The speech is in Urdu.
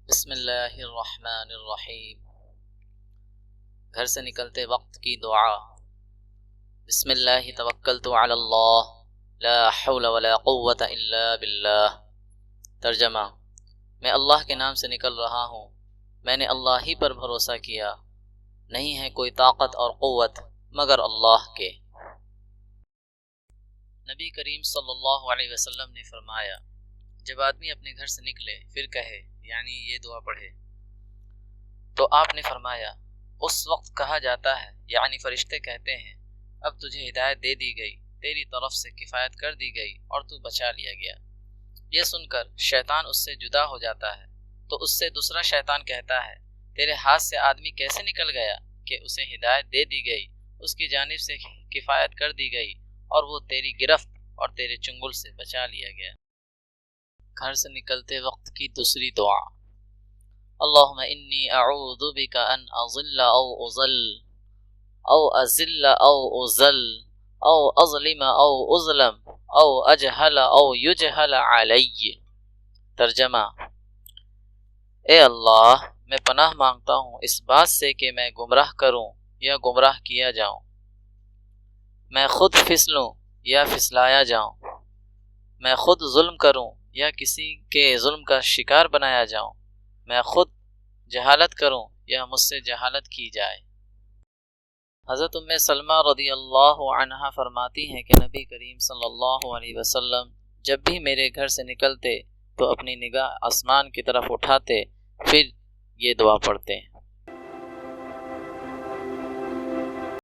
بسم اللہ الرحمن الرحیم۔ گھر سے نکلتے وقت کی دعا۔ بسم اللہ توکلت علی اللہ لا حول ولا قوة الا باللہ۔ ترجمہ: میں اللہ کے نام سے نکل رہا ہوں، میں نے اللہ ہی پر بھروسہ کیا، نہیں ہے کوئی طاقت اور قوت مگر اللہ کے۔ نبی کریم صلی اللہ علیہ وسلم نے فرمایا، جب آدمی اپنے گھر سے نکلے پھر کہے، یعنی یہ دعا پڑھے، تو آپ نے فرمایا اس وقت کہا جاتا ہے، یعنی فرشتے کہتے ہیں، اب تجھے ہدایت دے دی گئی، تیری طرف سے کفایت کر دی گئی اور تو بچا لیا گیا۔ یہ سن کر شیطان اس سے جدا ہو جاتا ہے تو اس سے دوسرا شیطان کہتا ہے، تیرے ہاتھ سے آدمی کیسے نکل گیا کہ اسے ہدایت دے دی گئی، اس کی جانب سے کفایت کر دی گئی اور وہ تیری گرفت اور تیرے چنگل سے بچا لیا گیا۔ گھر سے نکلتے وقت کی دوسری دعا۔ اللہم انی اعوذ بک ان اضل او اضل او ازل او ازل او اظلم او اظلم او اجہل او یجہل علی۔ ترجمہ: اے اللہ، میں پناہ مانگتا ہوں اس بات سے کہ میں گمراہ کروں یا گمراہ کیا جاؤں، میں خود پھسلوں یا پھسلایا جاؤں، میں خود ظلم کروں یا کسی کے ظلم کا شکار بنایا جاؤں، میں خود جہالت کروں یا مجھ سے جہالت کی جائے۔ حضرت ام سلمہ رضی اللہ عنہا فرماتی ہیں کہ نبی کریم صلی اللہ علیہ وسلم جب بھی میرے گھر سے نکلتے تو اپنی نگاہ آسمان کی طرف اٹھاتے، پھر یہ دعا پڑھتے ہیں۔